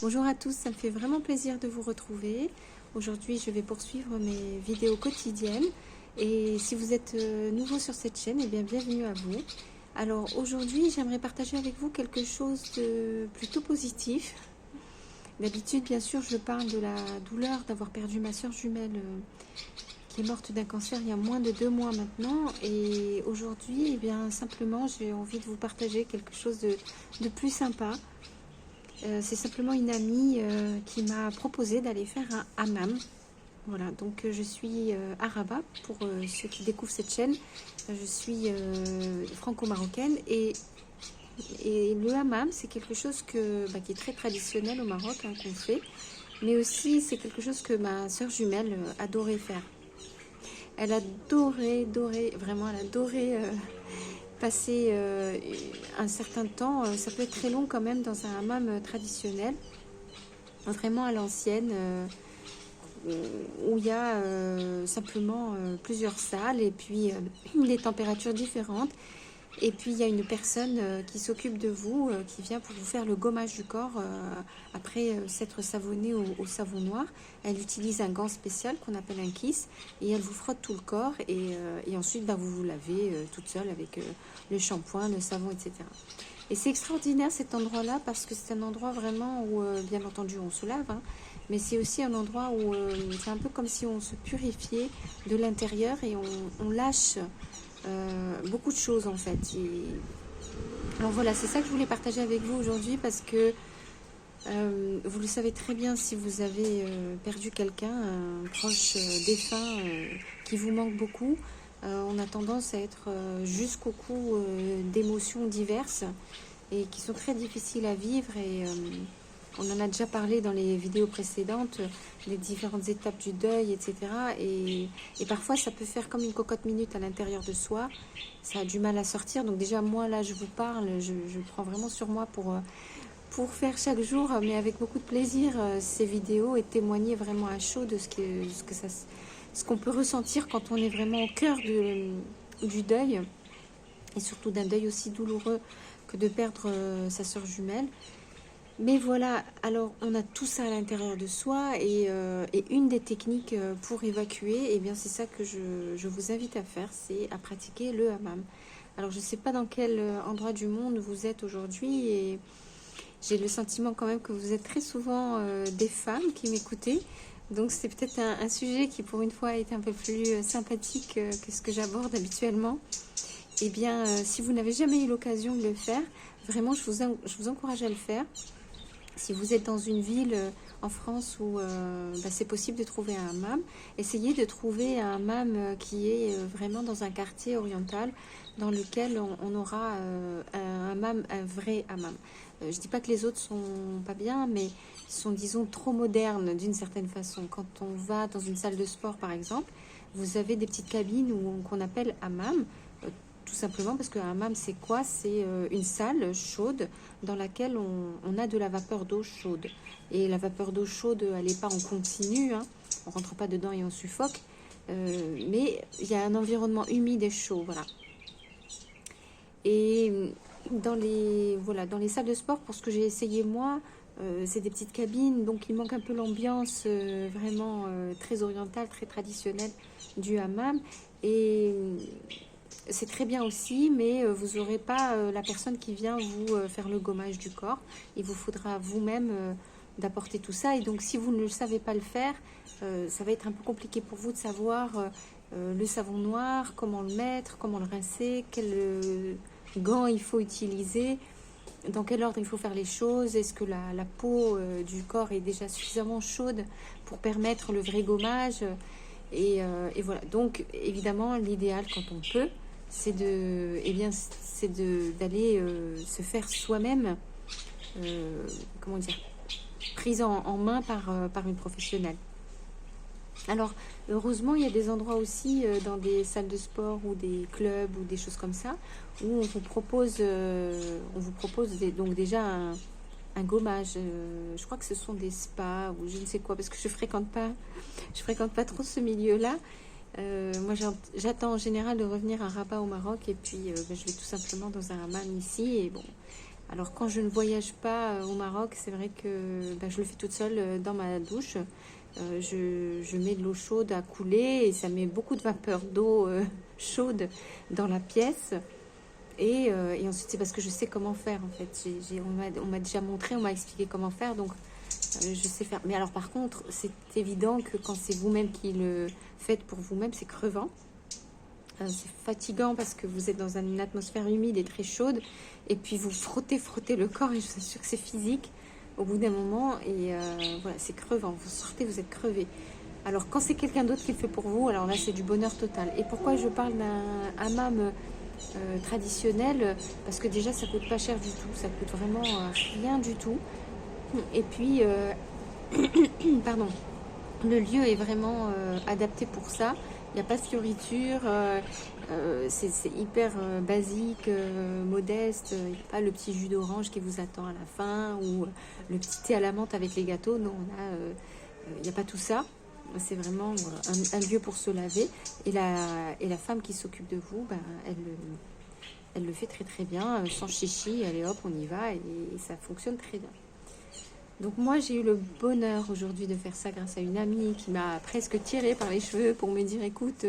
Bonjour à tous, ça me fait vraiment plaisir de vous retrouver. Aujourd'hui, je vais poursuivre mes vidéos quotidiennes. Et si vous êtes nouveau sur cette chaîne, eh bien, bienvenue à vous. Alors aujourd'hui, j'aimerais partager avec vous quelque chose de plutôt positif. D'habitude, bien sûr, je parle de la douleur d'avoir perdu ma soeur jumelle qui est morte d'un cancer il y a moins de 2 mois maintenant. Et aujourd'hui, eh bien, simplement, j'ai envie de vous partager quelque chose de plus sympa. C'est simplement une amie qui m'a proposé d'aller faire un hammam. Voilà, donc je suis à Rabat, pour ceux qui découvrent cette chaîne. Je suis franco-marocaine et le hammam, c'est quelque chose qui est très traditionnel au Maroc, hein, qu'on fait. Mais aussi, c'est quelque chose que ma soeur jumelle adorait faire. Elle adorait, vraiment, elle adorait passer un certain temps. Ça peut être très long quand même dans un hammam traditionnel, vraiment à l'ancienne, où il y a simplement plusieurs salles et puis des températures différentes. Et puis il y a une personne qui s'occupe de vous, qui vient pour vous faire le gommage du corps après s'être savonné au savon noir. Elle utilise un gant spécial qu'on appelle un kiss et elle vous frotte tout le corps et ensuite vous vous lavez toute seule avec le shampoing, le savon, etc. Et c'est extraordinaire cet endroit-là parce que c'est un endroit vraiment où, bien entendu, on se lave, hein, mais c'est aussi un endroit où c'est un peu comme si on se purifiait de l'intérieur et on lâche beaucoup de choses en fait. Alors voilà, c'est ça que je voulais partager avec vous aujourd'hui parce que vous le savez très bien, si vous avez perdu quelqu'un, un proche défunt qui vous manque beaucoup, on a tendance à être jusqu'au cou d'émotions diverses et qui sont très difficiles à vivre et on en a déjà parlé dans les vidéos précédentes, les différentes étapes du deuil, etc. Et parfois, ça peut faire comme une cocotte minute à l'intérieur de soi. Ça a du mal à sortir. Donc déjà, moi, là, je vous parle, je prends vraiment sur moi pour faire chaque jour, mais avec beaucoup de plaisir, ces vidéos et témoigner vraiment à chaud de ce qu'on peut ressentir quand on est vraiment au cœur du deuil. Et surtout d'un deuil aussi douloureux que de perdre sa soeur jumelle. Mais voilà, alors on a tout ça à l'intérieur de soi et une des techniques pour évacuer, eh bien c'est ça que je vous invite à faire, c'est à pratiquer le hammam. Alors je ne sais pas dans quel endroit du monde vous êtes aujourd'hui et j'ai le sentiment quand même que vous êtes très souvent des femmes qui m'écoutez. Donc c'est peut-être un sujet qui pour une fois est un peu plus sympathique que ce que j'aborde habituellement. Eh bien si vous n'avez jamais eu l'occasion de le faire, vraiment je vous encourage à le faire. Si vous êtes dans une ville en France où c'est possible de trouver un hammam, essayez de trouver un hammam qui est vraiment dans un quartier oriental dans lequel on aura un vrai hammam. Je ne dis pas que les autres sont pas bien, mais sont, disons, trop modernes d'une certaine façon. Quand on va dans une salle de sport, par exemple, vous avez des petites cabines qu'on appelle hammam. Tout simplement parce qu'un hammam, c'est quoi? C'est une salle chaude dans laquelle on a de la vapeur d'eau chaude. Et la vapeur d'eau chaude, elle n'est pas en continu, hein. On ne rentre pas dedans et on suffoque. Mais il y a un environnement humide et chaud, voilà. Et dans les salles de sport, pour ce que j'ai essayé moi, c'est des petites cabines, donc il manque un peu l'ambiance vraiment très orientale, très traditionnelle du hammam. Et c'est très bien aussi, mais vous n'aurez pas la personne qui vient vous faire le gommage du corps. Il vous faudra vous-même d'apporter tout ça. Et donc, si vous ne savez pas le faire, ça va être un peu compliqué pour vous de savoir le savon noir, comment le mettre, comment le rincer, quel gant il faut utiliser, dans quel ordre il faut faire les choses. Est-ce que la peau du corps est déjà suffisamment chaude pour permettre le vrai gommage et voilà. Donc, évidemment, l'idéal quand on peut, c'est d'aller se faire soi-même, comment dire, prise en main par une professionnelle. Alors, heureusement, il y a des endroits aussi dans des salles de sport ou des clubs ou des choses comme ça où on vous propose donc déjà un gommage. Je crois que ce sont des spas ou je ne sais quoi parce que je fréquente pas trop ce milieu-là. Moi, j'attends en général de revenir à Rabat au Maroc et puis je vais tout simplement dans un hammam ici et bon, Alors quand je ne voyage pas au Maroc, c'est vrai que je le fais toute seule dans ma douche. Je mets de l'eau chaude à couler et ça met beaucoup de vapeur d'eau chaude dans la pièce. Et ensuite, c'est parce que je sais comment faire en fait. On m'a déjà montré, on m'a expliqué comment faire, donc je sais faire. Mais alors par contre, c'est évident que quand c'est vous-même qui le faites pour vous-même, c'est crevant. C'est fatigant parce que vous êtes dans une atmosphère humide et très chaude. Et puis vous frottez le corps et je vous assure que c'est physique au bout d'un moment. Et voilà, c'est crevant. Vous sortez, vous êtes crevé. Alors quand c'est quelqu'un d'autre qui le fait pour vous, alors là c'est du bonheur total. Et pourquoi je parle d'un hammam traditionnel? Parce que déjà ça coûte pas cher du tout. Ça coûte vraiment rien du tout. Et puis, pardon, le lieu est vraiment adapté pour ça. Il n'y a pas de fioritures, c'est hyper basique, modeste. Il n'y a pas le petit jus d'orange qui vous attend à la fin ou le petit thé à la menthe avec les gâteaux. Non, il n'y a pas tout ça. C'est vraiment un lieu pour se laver. Et la femme qui s'occupe de vous, elle le fait très très bien, sans chichi. Allez hop, on y va et ça fonctionne très bien. Donc moi j'ai eu le bonheur aujourd'hui de faire ça grâce à une amie qui m'a presque tirée par les cheveux pour me dire écoute,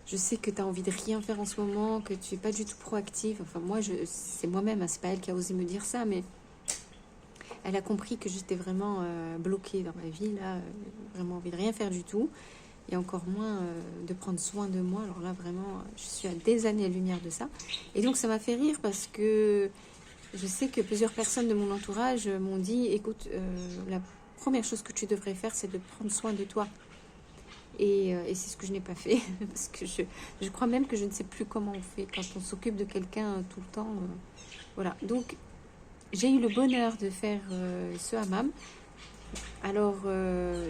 je sais que tu as envie de rien faire en ce moment, que tu n'es pas du tout proactive. Enfin moi c'est moi-même, hein, c'est pas elle qui a osé me dire ça, mais elle a compris que j'étais vraiment bloquée dans ma vie, là, vraiment envie de rien faire du tout. Et encore moins de prendre soin de moi. Alors là vraiment, je suis à des années-lumière de ça. Et donc ça m'a fait rire parce que je sais que plusieurs personnes de mon entourage m'ont dit, écoute, la première chose que tu devrais faire, c'est de prendre soin de toi. Et c'est ce que je n'ai pas fait, parce que je crois même que je ne sais plus comment on fait quand on s'occupe de quelqu'un tout le temps. Voilà, donc j'ai eu le bonheur de faire ce hammam. Alors,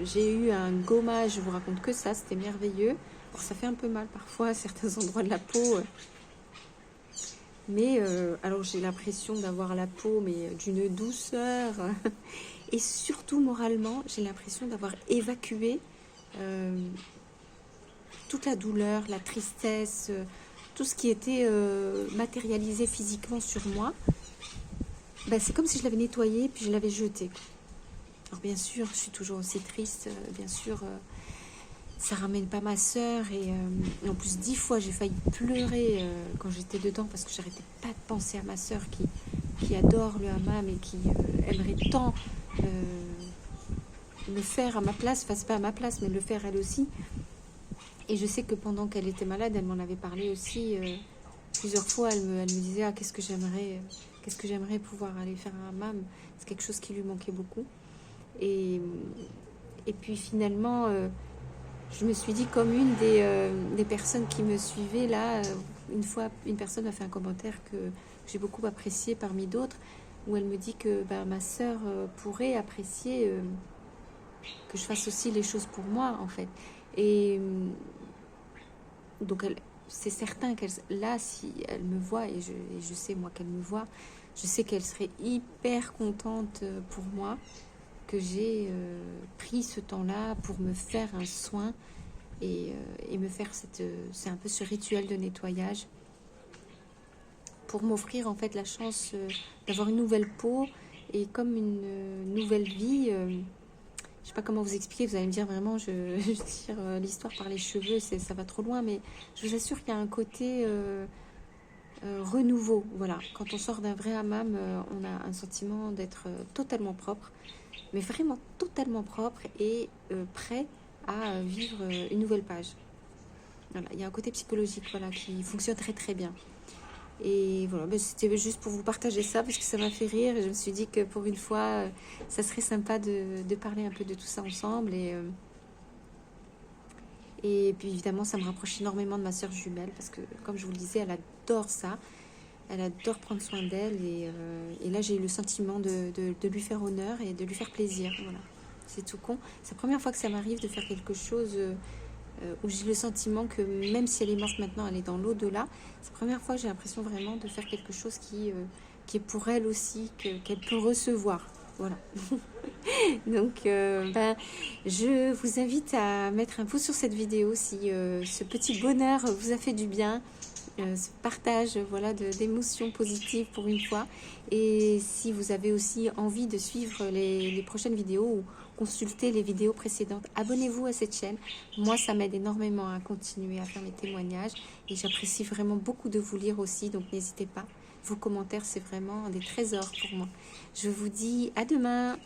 j'ai eu un gommage, je vous raconte que ça, c'était merveilleux. Alors, ça fait un peu mal parfois à certains endroits de la peau. Mais alors j'ai l'impression d'avoir la peau mais d'une douceur et surtout moralement j'ai l'impression d'avoir évacué toute la douleur, la tristesse, tout ce qui était matérialisé physiquement sur moi. C'est comme si je l'avais nettoyé puis je l'avais jeté. Alors bien sûr je suis toujours aussi triste, bien sûr ça ramène pas ma sœur et en plus 10 fois j'ai failli pleurer quand j'étais dedans parce que j'arrêtais pas de penser à ma sœur qui adore le hammam et qui aimerait tant le faire à ma place, enfin c'est pas à ma place mais le faire elle aussi. Et je sais que pendant qu'elle était malade, elle m'en avait parlé aussi plusieurs fois. Elle me disait qu'est-ce que j'aimerais pouvoir aller faire un hammam. C'est quelque chose qui lui manquait beaucoup. Et puis finalement je me suis dit, comme une des personnes qui me suivaient là, une fois, une personne a fait un commentaire que j'ai beaucoup apprécié parmi d'autres, où elle me dit que ma sœur pourrait apprécier que je fasse aussi les choses pour moi, en fait. Et donc, c'est certain qu'elle, là, si elle me voit, et je sais, moi, qu'elle me voit, je sais qu'elle serait hyper contente pour moi que j'ai pris ce temps-là pour me faire un soin et me faire c'est un peu ce rituel de nettoyage pour m'offrir en fait la chance d'avoir une nouvelle peau et comme une nouvelle vie. Je sais pas comment vous expliquer, vous allez me dire vraiment je tire l'histoire par les cheveux, ça va trop loin, mais je vous assure qu'il y a un côté renouveau. Voilà, quand on sort d'un vrai hammam, on a un sentiment d'être totalement propre, mais vraiment totalement propre et prêt à vivre une nouvelle page. Voilà, il y a un côté psychologique qui fonctionne très très bien. Et voilà, c'était juste pour vous partager ça parce que ça m'a fait rire et je me suis dit que pour une fois, ça serait sympa de parler un peu de tout ça ensemble. Et puis évidemment, ça me rapproche énormément de ma sœur jumelle parce que, comme je vous le disais, elle adore ça. Elle adore prendre soin d'elle et là j'ai eu le sentiment de lui faire honneur et de lui faire plaisir. Voilà, c'est tout con. C'est la première fois que ça m'arrive de faire quelque chose où j'ai le sentiment que même si elle est morte maintenant, elle est dans l'au-delà. C'est la première fois que j'ai l'impression vraiment de faire quelque chose qui est pour elle aussi, qu'elle peut recevoir. Voilà. Donc, je vous invite à mettre un pouce sur cette vidéo si ce petit bonheur vous a fait du bien. ce partage voilà, d'émotions positives pour une fois. Et si vous avez aussi envie de suivre les prochaines vidéos ou consulter les vidéos précédentes, abonnez-vous à cette chaîne. Moi, ça m'aide énormément à continuer à faire mes témoignages et j'apprécie vraiment beaucoup de vous lire aussi, donc n'hésitez pas. Vos commentaires, c'est vraiment des trésors pour moi. Je vous dis à demain.